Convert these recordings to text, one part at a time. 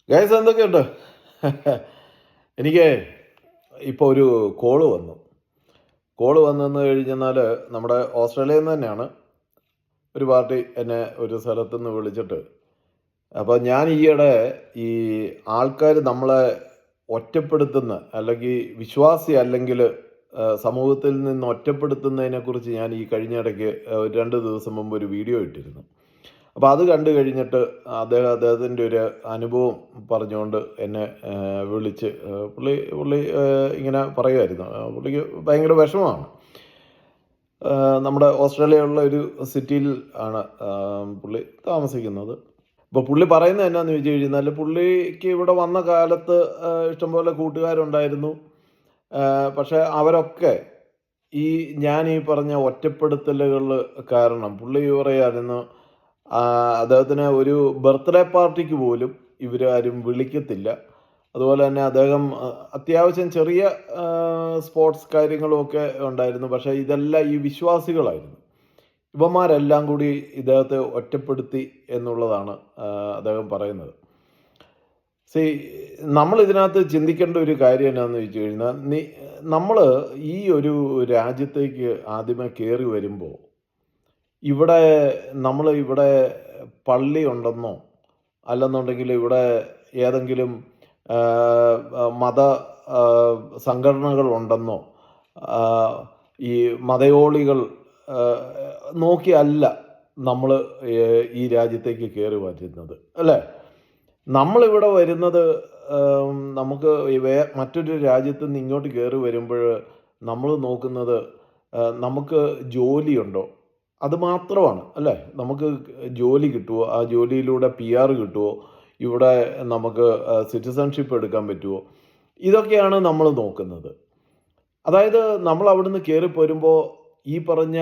Guys എന്തൊക്കെയുണ്ട്? എനിക്ക് ഇപ്പോൾ ഒരു കോള് വന്നു. കോള് വന്നെന്ന് കഴിഞ്ഞെന്നാൽ നമ്മുടെ ഓസ്ട്രേലിയയിൽ നിന്ന് തന്നെയാണ്. ഒരു പാർട്ടി എന്നെ ഒരു സ്ഥലത്തു നിന്ന് വിളിച്ചിട്ട്, അപ്പോൾ ഞാൻ ഈയിടെ ഈ ആൾക്കാർ നമ്മളെ ഒറ്റപ്പെടുത്തുന്ന അല്ലെങ്കിൽ വിശ്വാസി അല്ലെങ്കിൽ സമൂഹത്തിൽ നിന്ന് ഒറ്റപ്പെടുത്തുന്നതിനെക്കുറിച്ച് ഞാൻ ഈ കഴിഞ്ഞ ഇടയ്ക്ക് 2 ദിവസം മുമ്പ് ഒരു വീഡിയോ ഇട്ടിരുന്നു. അപ്പോൾ അത് കണ്ടു കഴിഞ്ഞിട്ട് അദ്ദേഹത്തിൻ്റെ ഒരു അനുഭവം പറഞ്ഞുകൊണ്ട് എന്നെ വിളിച്ച് പുള്ളി ഇങ്ങനെ പറയുമായിരുന്നു. പുള്ളിക്ക് ഭയങ്കര വിഷമമാണ്. നമ്മുടെ ഓസ്ട്രേലിയയിലുള്ള ഒരു സിറ്റിയിൽ ആണ് പുള്ളി താമസിക്കുന്നത്. അപ്പോൾ പുള്ളി പറയുന്നത് എന്നാന്ന് ചോദിച്ചു കഴിഞ്ഞാൽ, പുള്ളിക്ക് ഇവിടെ വന്ന കാലത്ത് ഇഷ്ടംപോലെ കൂട്ടുകാരുണ്ടായിരുന്നു. പക്ഷേ അവരൊക്കെ ഈ ഞാൻ ഈ പറഞ്ഞ ഒറ്റപ്പെടുത്തലുകൾ കാരണം പുള്ളി പറയുമായിരുന്നു, അദ്ദേഹത്തിന് ഒരു ബർത്ത്ഡേ പാർട്ടിക്ക് പോലും ഇവരാരും വിളിക്കത്തില്ല. അതുപോലെ തന്നെ അദ്ദേഹം അത്യാവശ്യം ചെറിയ സ്പോർട്സ് കാര്യങ്ങളുമൊക്കെ ഉണ്ടായിരുന്നു. പക്ഷേ ഇതെല്ലാം ഈ വിശ്വാസികളായിരുന്നു. ഇവന്മാരെല്ലാം കൂടി ഇദ്ദേഹത്തെ ഒറ്റപ്പെടുത്തി എന്നുള്ളതാണ് അദ്ദേഹം പറയുന്നത്. നമ്മൾ ഇതിനകത്ത് ചിന്തിക്കേണ്ട ഒരു കാര്യം എന്നാന്ന് ചോദിച്ചു കഴിഞ്ഞാൽ, നമ്മൾ ഈ ഒരു രാജ്യത്തേക്ക് ആദ്യമേ കയറി വരുമ്പോൾ ഇവിടെ പള്ളി ഉണ്ടെന്നോ അല്ലെന്നുണ്ടെങ്കിൽ ഇവിടെ ഏതെങ്കിലും മത സംഘടനകൾ ഉണ്ടെന്നോ ഈ മതയോളികൾ നോക്കിയല്ല നമ്മൾ ഈ രാജ്യത്തേക്ക് കയറി വരുന്നത്, അല്ലേ? നമ്മളിവിടെ വരുന്നത് നമുക്ക് മറ്റൊരു രാജ്യത്ത് നിന്ന് ഇങ്ങോട്ട് കയറി വരുമ്പോൾ നമ്മൾ നോക്കുന്നത് നമുക്ക് ജോലിയുണ്ടോ, അത് മാത്രമാണ്, അല്ലേ? നമുക്ക് ജോലി കിട്ടുമോ, ആ ജോലിയിലൂടെ PR കിട്ടുമോ, ഇവിടെ നമുക്ക് സിറ്റിസൺഷിപ്പ് എടുക്കാൻ പറ്റുമോ, ഇതൊക്കെയാണ് നമ്മൾ നോക്കുന്നത്. അതായത് നമ്മൾ അവിടുന്ന് കയറി പോരുമ്പോൾ ഈ പറഞ്ഞ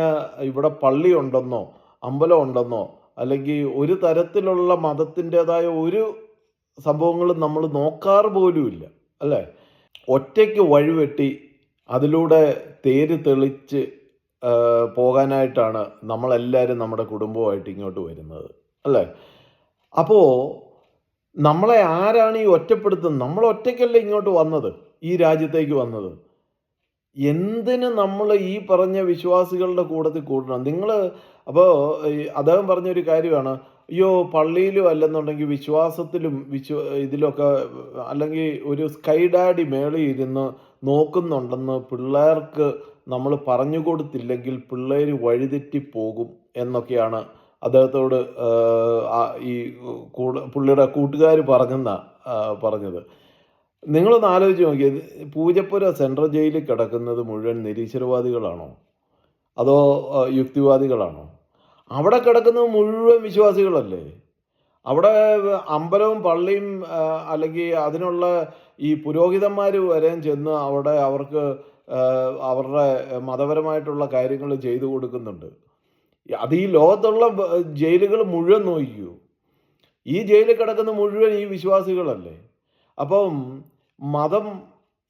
ഇവിടെ പള്ളി ഉണ്ടെന്നോ അമ്പലം ഉണ്ടെന്നോ അല്ലെങ്കിൽ ഒരു തരത്തിലുള്ള മതത്തിൻ്റെതായ ഒരു സംഭവങ്ങളും നമ്മൾ നോക്കാറ് പോലുമില്ല, അല്ലേ? ഒറ്റയ്ക്ക് വഴിവെട്ടി അതിലൂടെ തേര് തെളിച്ച് പോകാനായിട്ടാണ് നമ്മളെല്ലാവരും നമ്മുടെ കുടുംബമായിട്ട് ഇങ്ങോട്ട് വരുന്നത്, അല്ലേ? അപ്പോൾ നമ്മളെ ആരാണ് ഈ ഒറ്റപ്പെടുത്തുന്നത്? നമ്മൾ ഒറ്റയ്ക്കല്ലേ ഇങ്ങോട്ട് വന്നത്, ഈ രാജ്യത്തേക്ക് വന്നത്. എന്തിന് നമ്മൾ ഈ പറഞ്ഞ വിശ്വാസികളുടെ കൂട്ടത്തിൽ കൂടണം? അപ്പോൾ അദ്ദേഹം പറഞ്ഞൊരു കാര്യമാണ്, അയ്യോ പള്ളിയിലും അല്ലെന്നുണ്ടെങ്കിൽ വിശ്വാസത്തിലും ഇതിലൊക്കെ അല്ലെങ്കിൽ ഒരു സ്കൈ ഡാഡി മേളിൽ ഇരുന്ന് നോക്കുന്നുണ്ടെന്ന് പിള്ളേർക്ക് നമ്മൾ പറഞ്ഞു കൊടുത്തില്ലെങ്കിൽ പിള്ളേർ വഴിതെറ്റിപ്പോകും എന്നൊക്കെയാണ് അദ്ദേഹത്തോട് ഈ പുള്ളിയുടെ കൂട്ടുകാർ പറഞ്ഞത്. നിങ്ങളൊന്ന് ആലോചിച്ച് നോക്കിയത്, പൂജപ്പുര സെൻട്രൽ ജയിലിൽ കിടക്കുന്നത് മുഴുവൻ നിരീശ്വരവാദികളാണോ അതോ യുക്തിവാദികളാണോ? അവിടെ കിടക്കുന്നത് മുഴുവൻ വിശ്വാസികളല്ലേ? അവിടെ അമ്പലവും പള്ളിയും അല്ലെങ്കിൽ അതിനുള്ള ഈ പുരോഹിതന്മാർ വരെയും ചെന്ന് അവിടെ അവർക്ക് അവരുടെ മതപരമായിട്ടുള്ള കാര്യങ്ങൾ ചെയ്തു കൊടുക്കുന്നുണ്ട്. അത് ഈ ലോകത്തുള്ള ജയിലുകൾ മുഴുവൻ നോക്കൂ, ഈ ജയിലിൽ കിടക്കുന്ന മുഴുവൻ ഈ വിശ്വാസികളല്ലേ? അപ്പം മതം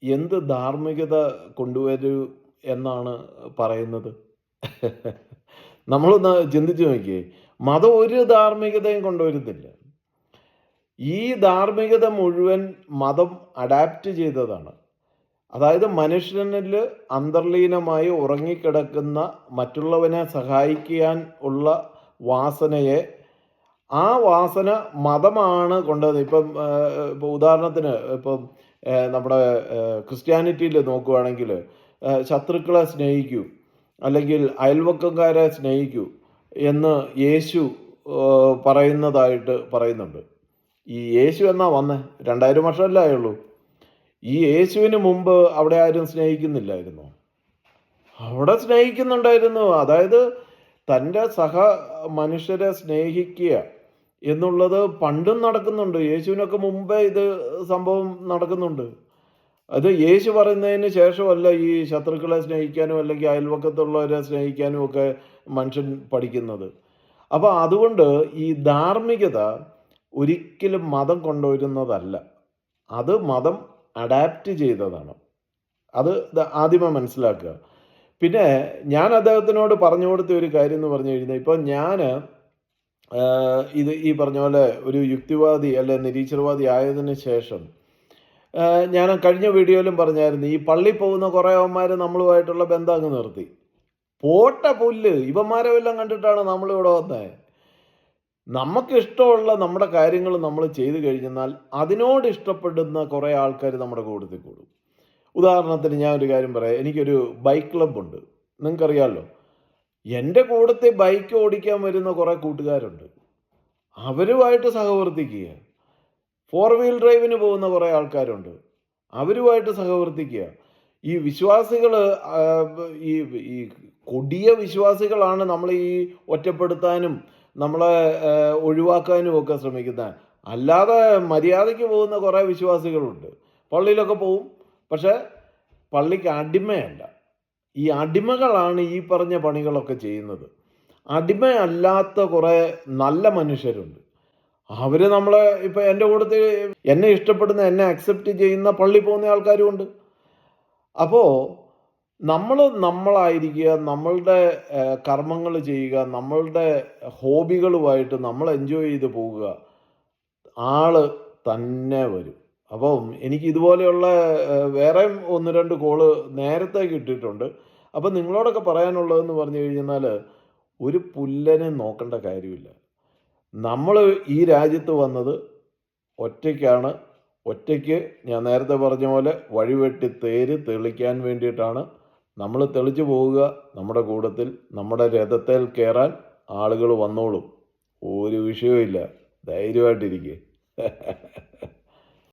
എന്ത് ധാർമ്മികത കൊണ്ടുവരൂ എന്നാണ് പറയുന്നത്? നമ്മളൊന്ന് ചിന്തിച്ചു നോക്കിയേ. മതം ഒരു ധാർമ്മികതയും കൊണ്ടുവരുന്നില്ല. ഈ ധാർമ്മികത മുഴുവൻ മതം അഡാപ്റ്റ് ചെയ്തതാണ്. അതായത് മനുഷ്യനിൽ അന്തർലീനമായി ഉറങ്ങിക്കിടക്കുന്ന മറ്റുള്ളവനെ സഹായിക്കാൻ ഉള്ള വാസനയെ, ആ വാസന മതമാണ് കൊണ്ടത്. ഇപ്പം ഉദാഹരണത്തിന് നമ്മുടെ ക്രിസ്ത്യാനിറ്റിയിൽ നോക്കുകയാണെങ്കിൽ ശത്രുക്കളെ സ്നേഹിക്കൂ അല്ലെങ്കിൽ അയൽവക്കക്കാരെ സ്നേഹിക്കൂ എന്ന് യേശു പറയുന്നുണ്ട്. ഈ യേശു എന്നാ വന്നേ? 2000 വർഷമല്ലേ ആയുള്ളൂ. ഈ യേശുവിന് മുമ്പ് അവിടെ ആരും സ്നേഹിക്കുന്നില്ലായിരുന്നു? അവിടെ സ്നേഹിക്കുന്നുണ്ടായിരുന്നു. അതായത് തൻ്റെ മനുഷ്യരെ സ്നേഹിക്കുക എന്നുള്ളത് പണ്ടും നടക്കുന്നുണ്ട്. യേശുവിനൊക്കെ മുമ്പേ ഇത് സംഭവം നടക്കുന്നുണ്ട്. അത് യേശു പറയുന്നതിന് ശേഷമല്ല ഈ ശത്രുക്കളെ സ്നേഹിക്കാനും അല്ലെങ്കിൽ അയൽവക്കത്തുള്ളവരെ സ്നേഹിക്കാനും ഒക്കെ മനുഷ്യൻ പഠിക്കുന്നത്. അപ്പോൾ അതുകൊണ്ട് ഈ ധാർമ്മികത ഒരിക്കലും മതം കൊണ്ടുവരുന്നതല്ല, അത് മതം അഡാപ്റ്റ് ചെയ്തതാണ്. അത് ആദ്യമേ മനസ്സിലാക്കുക. പിന്നെ ഞാൻ അദ്ദേഹത്തിനോട് പറഞ്ഞു കൊടുത്ത ഒരു കാര്യം എന്ന് പറഞ്ഞു കഴിഞ്ഞാൽ, ഇപ്പോൾ ഞാൻ ഇത് ഈ പറഞ്ഞ പോലെ ഒരു യുക്തിവാദി അല്ലെ നിരീശ്വരവാദി ആയതിന് ശേഷം ഞാൻ കഴിഞ്ഞ വീഡിയോയിലും പറഞ്ഞായിരുന്നു, ഈ പള്ളി പോകുന്ന കുറേ അവന്മാർ നമ്മളുമായിട്ടുള്ള ബന്ധം അങ്ങ് നിർത്തി. പോട്ട പുല്ല്, ഇവന്മാരെ വല്ലതും കണ്ടിട്ടാണ് നമ്മളിവിടെ വന്നത്. നമുക്ക് ഇഷ്ടമുള്ള നമ്മുടെ കാര്യങ്ങൾ നമ്മൾ ചെയ്തു കഴിഞ്ഞാൽ അതിനോട് ഇഷ്ടപ്പെടുന്ന കുറേ ആൾക്കാർ നമ്മുടെ കൂട്ടത്തിൽ കൂടും. ഉദാഹരണത്തിന് ഞാൻ ഒരു കാര്യം പറയാം. എനിക്കൊരു ബൈക്ക് ക്ലബ്ബുണ്ട്, നിങ്ങൾക്കറിയാമല്ലോ. എൻ്റെ കൂട്ടത്തിൽ ബൈക്ക് ഓടിക്കാൻ വരുന്ന കുറേ കൂട്ടുകാരുണ്ട്. അവരുമായിട്ട് സഹവർത്തിക്കുക. 4 വീൽ ഡ്രൈവിന് പോകുന്ന കുറേ ആൾക്കാരുണ്ട്, അവരുമായിട്ട് സഹവർത്തിക്കുക. ഈ വിശ്വാസികൾ, ഈ ഈ കൊടിയ വിശ്വാസികളാണ് നമ്മൾ ഈ ഒറ്റപ്പെടുത്താനും നമ്മളെ ഒഴിവാക്കാനും ഒക്കെ ശ്രമിക്കുന്നത്. അല്ലാതെ മര്യാദയ്ക്ക് പോകുന്ന കുറേ വിശ്വാസികളുണ്ട്. പള്ളിയിലൊക്കെ പോവും, പക്ഷേ പള്ളിക്ക് അടിമയല്ല. ഈ അടിമകളാണ് ഈ പറഞ്ഞ പണികളൊക്കെ ചെയ്യുന്നത്. അടിമയല്ലാത്ത കുറേ നല്ല മനുഷ്യരുണ്ട്. അവർ നമ്മളെ ഇപ്പം എൻ്റെ കൂട്ടത്തിൽ എന്നെ ഇഷ്ടപ്പെടുന്ന, എന്നെ അക്സെപ്റ്റ് ചെയ്യുന്ന പള്ളി പോകുന്ന ആൾക്കാരും ഉണ്ട്. അപ്പോൾ നമ്മൾ നമ്മളായിരിക്കുക, നമ്മളുടെ കർമ്മങ്ങൾ ചെയ്യുക, നമ്മളുടെ ഹോബികളുമായിട്ട് നമ്മൾ എൻജോയ് ചെയ്ത് പോവുക. ആള് തന്നെ വരും. അപ്പം എനിക്ക് ഇതുപോലെയുള്ള വേറെയും 1-2 കോള് നേരത്തെ കിട്ടിയിട്ടുണ്ട്. അപ്പം നിങ്ങളോടൊക്കെ പറയാനുള്ളതെന്ന് പറഞ്ഞു കഴിഞ്ഞാൽ, ഒരു പുല്ലനെ നോക്കേണ്ട കാര്യമില്ല. നമ്മൾ ഈ രാജ്യത്ത് വന്നത് ഒറ്റയ്ക്കാണ്. ഒറ്റയ്ക്ക് ഞാൻ നേരത്തെ പറഞ്ഞ പോലെ വഴിവെട്ടി തേര് തെളിക്കാൻ വേണ്ടിയിട്ടാണ്. നമ്മൾ തെളിച്ചു പോവുക. നമ്മുടെ കൂട്ടത്തിൽ നമ്മുടെ രഥത്തിൽ കയറാൻ ആളുകൾ വന്നോളും. ഒരു വിഷയവും ഇല്ല. ധൈര്യമായിട്ടിരിക്കുക.